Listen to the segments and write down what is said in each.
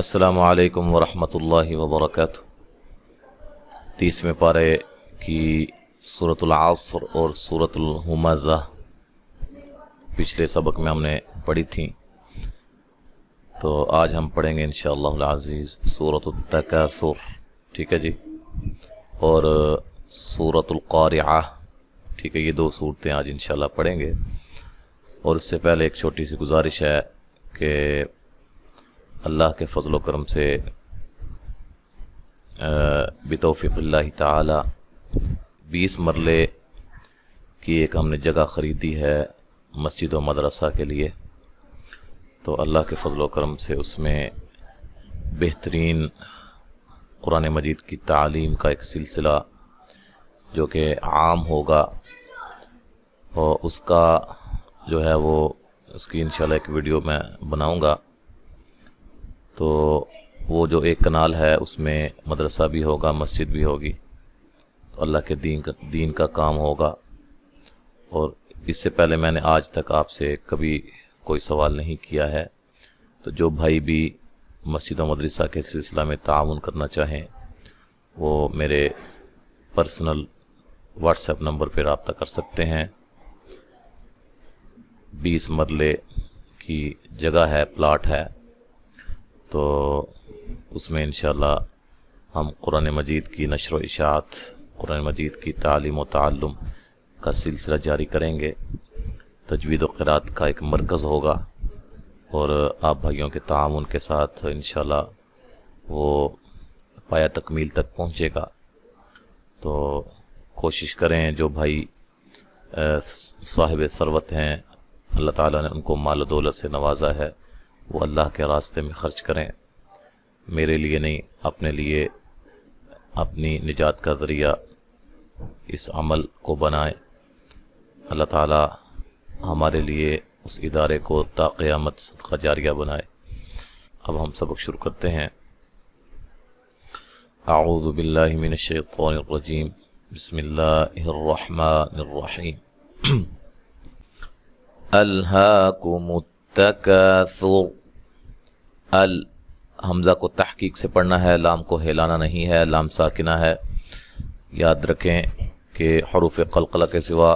السلام علیکم ورحمۃ اللہ وبرکاتہ۔ 30ویں پارے کی سورۃ العصر اور سورۃ الہمزہ پچھلے سبق میں ہم نے پڑھی تھیں، تو آج ہم پڑھیں گے انشاءاللہ العزیز سورۃ التکاثر، ٹھیک ہے جی، اور سورۃ القاریہ، ٹھیک ہے۔ یہ دو صورتیں آج انشاءاللہ پڑھیں گے، اور اس سے پہلے ایک چھوٹی سی گزارش ہے کہ اللہ کے فضل و کرم سے بتوفیق اللہ تعالی 20 مرلے کی ایک ہم نے جگہ خریدی ہے مسجد و مدرسہ کے لیے، تو اللہ کے فضل و کرم سے اس میں بہترین قرآن مجید کی تعلیم کا ایک سلسلہ جو کہ عام ہوگا، اور اس کا جو ہے اس کی انشاءاللہ ایک ویڈیو میں بناؤں گا۔ تو وہ جو ایک کنال ہے اس میں مدرسہ بھی ہوگا، مسجد بھی ہوگی، تو اللہ کے دین کا کام ہوگا۔ اور اس سے پہلے میں نے آج تک آپ سے کبھی کوئی سوال نہیں کیا ہے، تو جو بھائی بھی مسجد و مدرسہ کے سلسلہ میں تعاون کرنا چاہیں وہ میرے پرسنل واٹس ایپ نمبر پہ رابطہ کر سکتے ہیں۔ 20 مرلے کی جگہ ہے، پلاٹ ہے، تو اس میں انشاءاللہ ہم قرآن مجید کی نشر و اشاعت، قرآن مجید کی تعلیم و تعلم کا سلسلہ جاری کریں گے۔ تجوید و قرات کا ایک مرکز ہوگا، اور آپ بھائیوں کے تعاون کے ساتھ انشاءاللہ وہ پایہ تکمیل تک پہنچے گا۔ تو کوشش کریں، جو بھائی صاحب ثروت ہیں، اللہ تعالیٰ نے ان کو مال و دولت سے نوازا ہے، وہ اللہ کے راستے میں خرچ کریں، میرے لیے نہیں، اپنے لیے، اپنی نجات کا ذریعہ اس عمل کو بنائیں۔ اللہ تعالیٰ ہمارے لیے اس ادارے کو تا قیامت صدقہ جاریہ بنائے۔ اب ہم سبق شروع کرتے ہیں۔ اعوذ باللہ من الشیطان الرجیم، بسم اللہ الرحمن الرحیم۔ الہاکم التکاثر، حمزہ کو تحقیق سے پڑھنا ہے، لام کو ہلانا نہیں ہے، لام ساکنہ ہے۔ یاد رکھیں کہ حروف قلقلہ کے سوا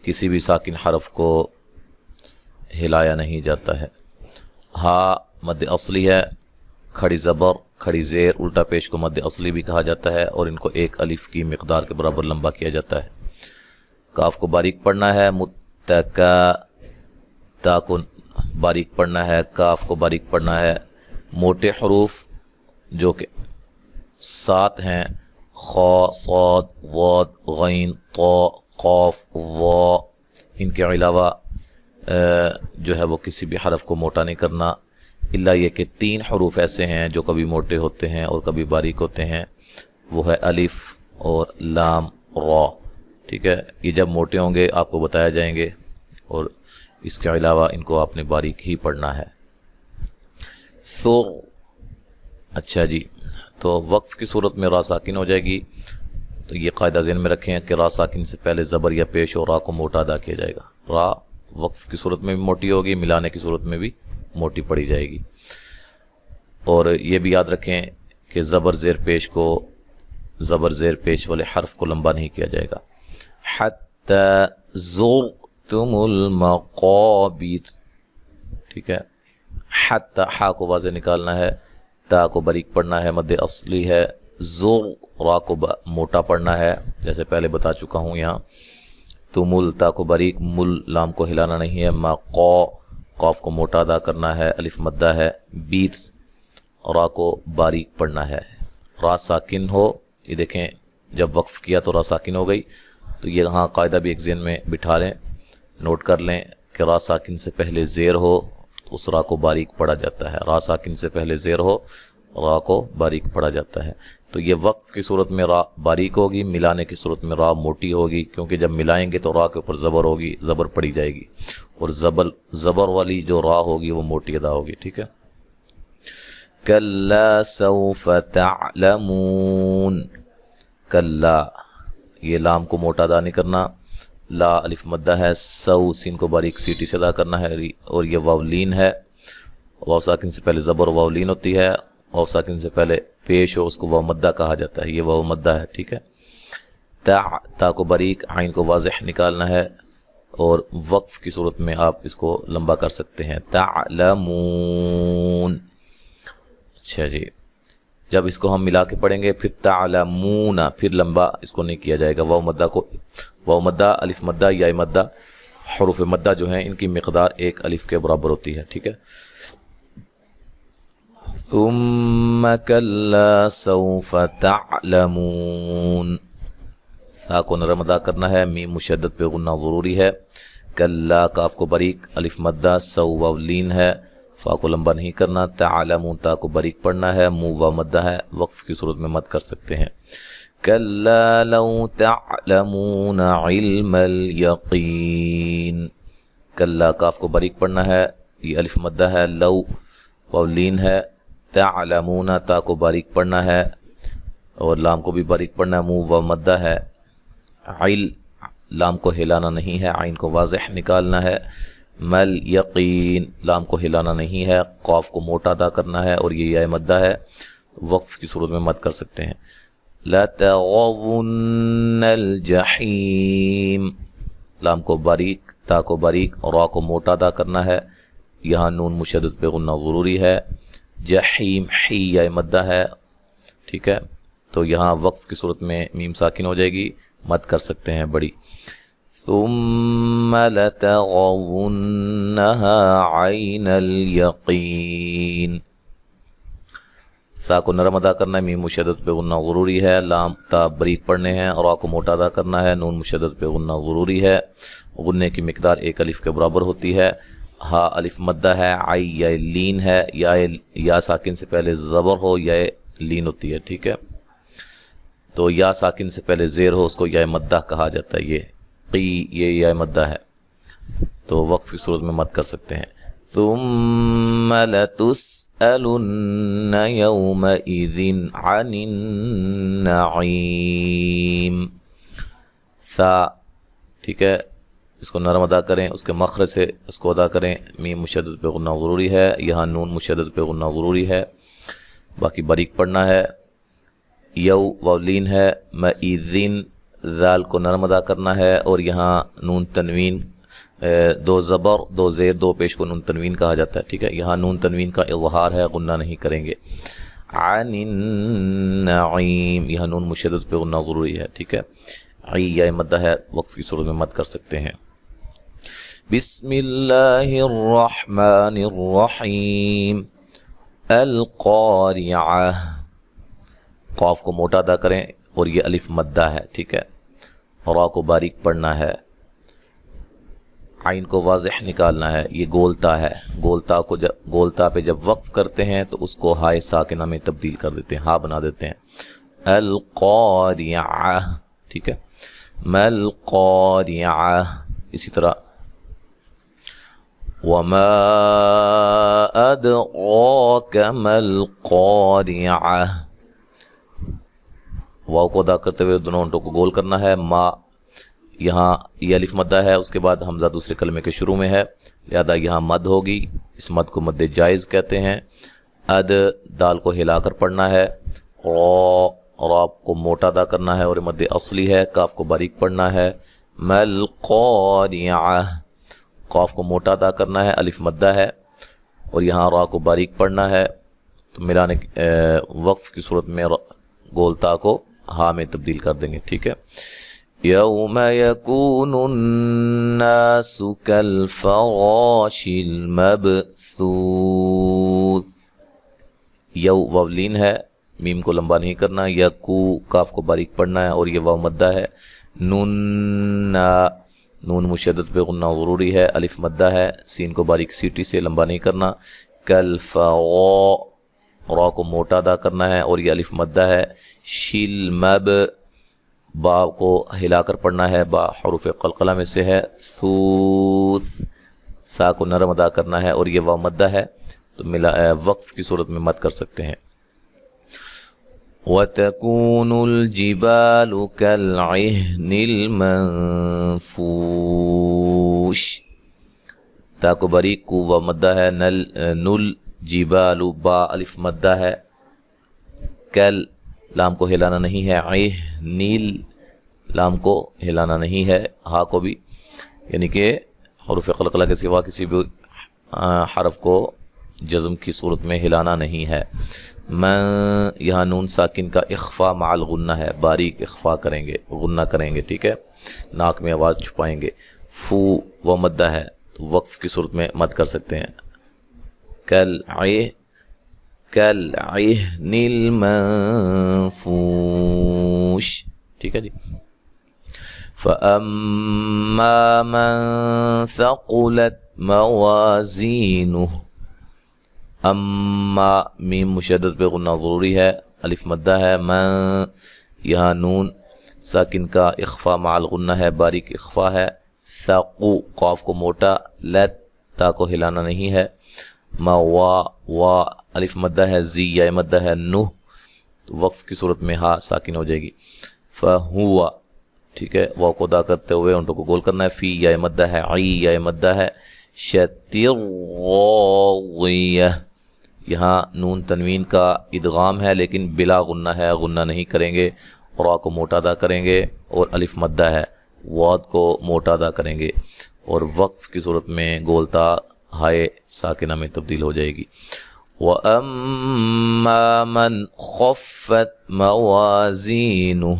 کسی بھی ساکن حرف کو ہلایا نہیں جاتا ہے۔ ہا مد اصلی ہے، کھڑی زبر، کھڑی زیر، الٹا پیش کو مد اصلی بھی کہا جاتا ہے، اور ان کو ایک الف کی مقدار کے برابر لمبا کیا جاتا ہے۔ کاف کو باریک پڑھنا ہے، متکا، تا کو باریک پڑھنا ہے، کاف کو باریک پڑھنا ہے۔ موٹے حروف جو کہ 7 ہیں، خا، صاد، واد، غین، طا، قاف، وا، ان کے علاوہ جو ہے وہ کسی بھی حرف کو موٹا نہیں کرنا، الا یہ کہ 3 حروف ایسے ہیں جو کبھی موٹے ہوتے ہیں اور کبھی باریک ہوتے ہیں، وہ ہے الف اور لام، را، ٹھیک ہے۔ یہ جب موٹے ہوں گے آپ کو بتایا جائیں گے، اور اس کے علاوہ ان کو آپ نے باریک ہی پڑھنا ہے۔ سور، اچھا جی، تو وقف کی صورت میں را ساکن ہو جائے گی، تو یہ قاعدہ ذہن میں رکھیں کہ را ساکن سے پہلے زبر یا پیش اور را کو موٹا ادا کیا جائے گا۔ را وقف کی صورت میں بھی موٹی ہوگی، ملانے کی صورت میں بھی موٹی پڑی جائے گی۔ اور یہ بھی یاد رکھیں کہ زبر زیر پیش والے حرف کو لمبا نہیں کیا جائے گا۔ حتی زرتم المقابر، ٹھیک ہے۔ حتی، حا کو واضح نکالنا ہے، تا کو باریک پڑھنا ہے، مد اصلی ہے۔ زر، را کو موٹا پڑھنا ہے، جیسے پہلے بتا چکا ہوں یہاں۔ تمل، تا کو باریک، مل، لام کو ہلانا نہیں ہے۔ ما، قاف کو موٹا ادا کرنا ہے، الف مدہ ہے۔ بیت، را کو باریک پڑھنا ہے۔ را ساکن ہو، یہ دیکھیں جب وقف کیا تو را ساکن ہو گئی، تو یہ یہاں قاعدہ بھی ایک ذہن میں بٹھا لیں، نوٹ کر لیں کہ را ساکن سے پہلے زیر ہو تو اس را کو باریک پڑھا جاتا ہے، را ساکن سے پہلے زیر ہو را کو باریک پڑھا جاتا ہے۔ تو یہ وقف کی صورت میں را باریک ہوگی، ملانے کی صورت میں را موٹی ہوگی، کیونکہ جب ملائیں گے تو را کے اوپر زبر ہوگی، زبر پڑی جائے گی، اور زبر والی جو را ہوگی وہ موٹی ادا ہوگی، ٹھیک ہے۔ کلا سوف تعلمون، کلا، یہ لام کو موٹا ادا نہیں کرنا، لا الف مدہ ہے، سو سین کو باریک سیٹی سے ادا کرنا ہے، اور یہ واو لین ہے، واو ساکن سے پہلے زبر واو لین ہوتی ہے، واو ساکن سے پہلے پیش ہو اس کو واو مدہ کہا جاتا ہے، یہ واو مدہ ہے، ٹھیک ہے۔ تا کو باریک، عین کو واضح نکالنا ہے، اور وقف کی صورت میں آپ اس کو لمبا کر سکتے ہیں، تعلمون۔ اچھا جی، جب اس کو ہم ملا کے پڑھیں گے پھر تعلمون، پھر لمبا اس کو نہیں کیا جائے گا۔ واو مدہ کو، واو مدہ، الف مدہ، یا مدہ، حروف مدہ جو ہیں ان کی مقدار ایک الف کے برابر ہوتی ہے، ٹھیک ہے۔ ثم کلا سوف تعلمون، سا کو نرم ادا کرنا ہے، میم مشدد پہ غنہ ضروری ہے، کلا کاف کو باریک، الف مدہ، سو واو لین ہے، فا کو لمبا نہیں کرنا، تعلمون تا کو باریک پڑھنا ہے، مو واو مدہ ہے، وقف کی صورت میں مد کر سکتے ہیں۔ کلا لو تعلمون علم الیقین، کلا کاف کو باریک پڑھنا ہے، یہ الف مدہ ہے، لو واو لین ہے، تعلمون تا کو باریک پڑھنا ہے اور لام کو بھی باریک پڑھنا ہے، مو واو مدہ ہے، لام کو ہلانا نہیں ہے، عین کو واضح نکالنا ہے، مل یقین، لام کو ہلانا نہیں ہے، قاف کو موٹا ادا کرنا ہے اور یہ یا مدہ ہے، وقف کی صورت میں مد کر سکتے ہیں۔ لَتَرَوُنَّ الْجَحِيمَ، لام کو باریک، تا کو باریک اور را کو موٹا ادا کرنا ہے، یہاں نون مشدد پہ غنہ ضروری ہے، جحیم، حی یا مدہ ہے، ٹھیک ہے، تو یہاں وقف کی صورت میں میم ساکن ہو جائے گی، مد کر سکتے ہیں بڑی۔ ثم لترونها عین الیقین، سا کو نرم ادا کرنا ہے، میم مشدد پہ غنہ ضروری ہے، لام تا باریک پڑھنے ہیں، را کو موٹا ادا کرنا ہے، نون مشدد پہ غنہ ضروری ہے، غنے کی مقدار ایک الف کے برابر ہوتی ہے، ہا الف مدہ ہے، آئی یا لین ہے، یا ساکن سے پہلے زبر ہو یا لین ہوتی ہے، ٹھیک ہے، تو یا ساکن سے پہلے زیر ہو اس کو یا مدہ کہا جاتا ہے، یہ قی، یہ یا مدہ ہے، تو وقف کی صورت میں مد کر سکتے ہیں۔ ثم لتسألن يومئذ عن النعیم، سا، ٹھیک ہے، اس کو نرم ادا کریں، اس کے مخرج سے اس کو ادا کریں، میم مشدد پہ غنہ ضروری ہے، یہاں نون مشدد پہ غنہ ضروری ہے، باقی باریک پڑھنا ہے، یو واولین ہے، مئذن، ذال کو نرم ادا کرنا ہے اور یہاں نون تنوین، دو زبر، دو زیر، دو پیش کو نون تنوین کہا جاتا ہے، ٹھیک ہے، یہاں نون تنوین کا اظہار ہے، غنہ نہیں کریں گے۔ عن النعیم، یہاں نون مشدد پہ غنہ ضروری ہے، ٹھیک ہے، عی یا مدہ ہے، وقف کی صورت میں مد کر سکتے ہیں۔ بسم اللہ الرحمن الرحیم، القاریعہ، قاف کو موٹا ادا کریں اور یہ الف مدہ ہے، ٹھیک ہے، را کو باریک پڑھنا ہے، عین کو واضح نکالنا ہے، یہ گولتا ہے، گولتا پہ جب وقف کرتے ہیں تو اس کو ہائے ساکنہ میں تبدیل کر دیتے ہیں، ہا بنا دیتے ہیں، القاریعہ، ٹھیک ہے، مل قاریعہ، اسی طرح وما ادراک مل قاریعہ، واو کو ادا کرتے ہوئے دونوں ہونٹوں کو گول کرنا ہے، ما، یہاں یہ الف مدہ ہے، اس کے بعد حمزہ دوسرے کلمے کے شروع میں ہے، لہذا یہاں مد ہوگی، اس مد کو مد جائز کہتے ہیں۔ اد، دال کو ہلا کر پڑھنا ہے، را کو موٹا ادا کرنا ہے اور مد اصلی ہے، کاف کو باریک پڑھنا ہے، مل قاریعہ، قاف کو موٹا ادا کرنا ہے، الف مدہ ہے اور یہاں را کو باریک پڑھنا ہے، تو ملانے وقف کی صورت میں گولتا کو ہا میں تبدیل کر دیں گے، ٹھیک ہے۔ یوم یکون الناس کالفراش المبثوث، یو واولین ہے، میم کو لمبا نہیں کرنا، یکو، کاف کو باریک پڑھنا ہے اور یہ واو مدہ ہے، نون مشدد پہ غنہ ضروری ہے، الف مدہ ہے، سین کو باریک سیٹی سے لمبا نہیں کرنا، کالفراش، را کو موٹا ادا کرنا ہے اور یہ الف مدہ ہے، شلمب، با کو ہلا کر پڑھنا ہے، با حروف قلقلہ میں سے ہے، ثوث، سا کو نرم ادا کرنا ہے اور یہ واو مدہ ہے، تو وقف کی صورت میں مد کر سکتے ہیں۔ وَتَكُونُ الْجِبَالُ كَالْعِهْنِ الْمَنْفُوشِ، تا کو باریک، کو واو مدہ ہے، نل جبال با الف مدہ ہے، کل لام کو ہلانا نہیں ہے، نیل لام کو ہلانا نہیں ہے، ہا کو بھی، یعنی کہ حروف قلقلہ کے سوا کسی بھی حرف کو جزم کی صورت میں ہلانا نہیں ہے۔ من یہاں نون ساکن کا اخفا مع الغنہ ہے، باریک اخفا کریں گے، غنہ کریں گے، ٹھیک ہے، ناک میں آواز چھپائیں گے۔ فو و مدہ ہے تو وقف کی صورت میں مد کر سکتے ہیں، کالعہن المنفوش، ٹھیک ہے جی۔ فَأَمَّا مَن ثَقُلَتْ مَوَازِينُهُ، اما میم مشدد پہ غنہ ضروری ہے، الف مدہ ہے، من یہاں نون ساکن کا اخفا مع الغنہ ہے، باریک اخفا ہے، ثقو قاف کو موٹا، لت تا کو ہلانا نہیں ہے، وا الف مدہ ہے، زی یا مدہ ہے، نہ تو وقف کی صورت میں ہا ساکن ہو جائے گی، فہوا، ٹھیک ہے، واو کو ادا کرتے ہوئے انٹوں کو گول کرنا ہے، فی یا مدہ ہے، عی یا مدہ ہے، شتیغیہ یہاں نون تنوین کا ادغام ہے لیکن بلا غنہ ہے، غنہ نہیں کریں گے، را کو موٹا ادا کریں گے، اور الف مدہ ہے، واد کو موٹا ادا کریں گے، اور وقف کی صورت میں گولتا ہائے ساکنہ میں تبدیل ہو جائے گی۔ وَأَمَّا مَنْ خَفَّتْ مَوَازِينُهُ،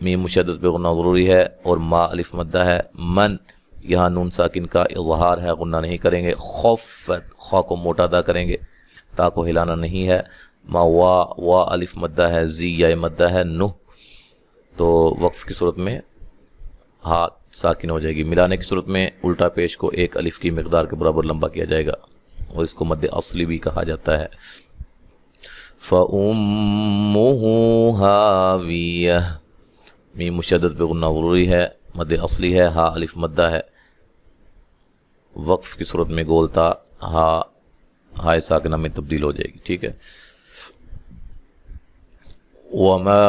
میم مشدد پہ غنہ ضروری ہے اور ما الف مدہ ہے، من یہاں نون ساکن کا اظہار ہے، غنہ نہیں کریں گے، خفت خا کو موٹا ادا کریں گے، تا کو ہلانا نہیں ہے، ما وا الف مدہ ہے، زی یا مدہ ہے، نہ تو وقف کی صورت میں ہا ساکن ہو جائے گی، ملانے کی صورت میں الٹا پیش کو ایک الف کی مقدار کے برابر لمبا کیا جائے گا اور اس کو مد اصلی بھی کہا جاتا ہے۔ فَأُمُّهُ هَاوِيَةٌ، میم مشدد پہ غنہ ضروری ہے، مد اصلی ہے، ہا الف مدہ ہے، وقف کی صورت میں گولتا ہائے ساکنہ میں تبدیل ہو جائے گی، ٹھیک ہے۔ وَمَا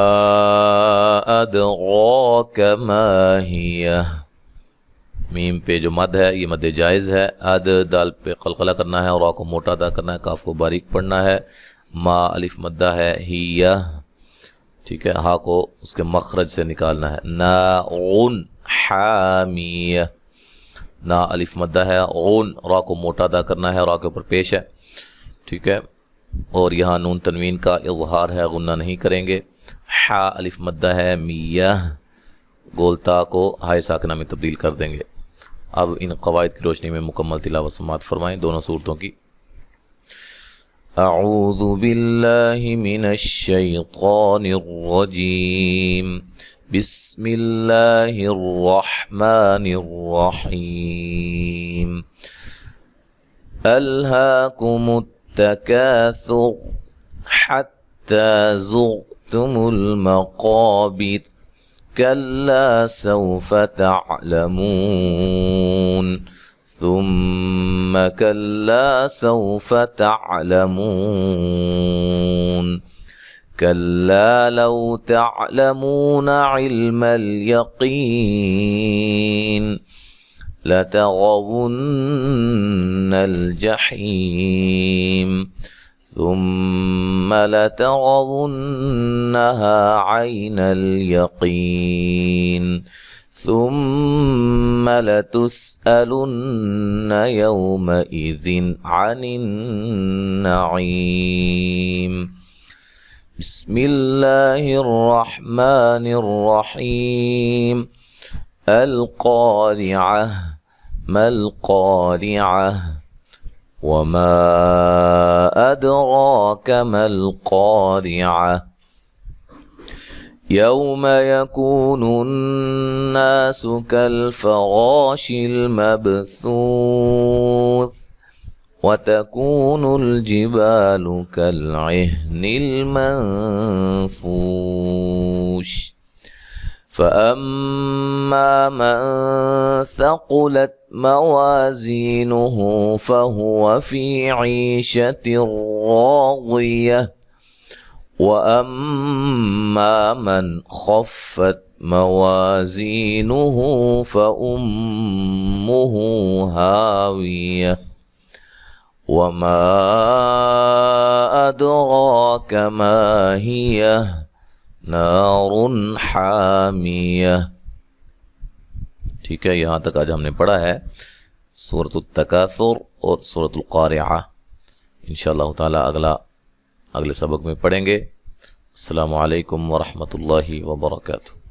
أَدْرَاكَ مَا هِيَهْ، میم پہ جو مد ہے یہ مد جائز ہے، دال پہ قلقلہ کرنا ہے اور را کو موٹا ادا کرنا ہے، کاف کو باریک پڑھنا ہے، ما الف مدہ ہے، ہیہ، ٹھیک ہے، ہا کو اس کے مخرج سے نکالنا ہے، نَارٌ حَامِیَةٌ، نا الف مدہ ہے، غون را کو موٹا ادا کرنا ہے، را کے اوپر پیش ہے، ٹھیک ہے، اور یہاں نون تنوین کا اظہار ہے، غنہ نہیں کریں گے، حا الف مدہ ہے، میہ گولتا کو ہائے ساکنہ میں تبدیل کر دیں گے۔ اب ان قواعد کی روشنی میں مکمل تلاوت سماعت فرمائیں دونوں صورتوں کی۔ اعوذ باللہ من الشیطان الرجیم، بسم اللہ الرحمن الرحیم، الہاکم التکاثر حتی زرتم المقابر، کلا سوف تعلمون، ثم کلا سوف تعلمون، کلا لو تعلمون علم الیقین، لترون الجحیم، ثم لترونها عین الیقین، ثم لتسألن يومئذ عن النعیم۔ بسم اللہ الرحمن الرحیم، القارعہ، ما القارعہ، وما ادراک ما القارعہ، یوم یکون الناس کالفراش المبثوث، وتكون الجبال كالعهن المنفوش، فأما من ثقلت موازينه فهو في عيشة راضية، وأما من خفت موازينه فأمه هاوية، وما أدراك ما هي نار حامیہ. ٹھیک ہے، یہاں تک آج ہم نے پڑھا ہے سورۃ التکاثر اور سورۃ القارعہ. انشاءاللہ تعالی اگلے سبق میں پڑھیں گے. السلام علیکم ورحمۃ اللہ وبرکاتہ.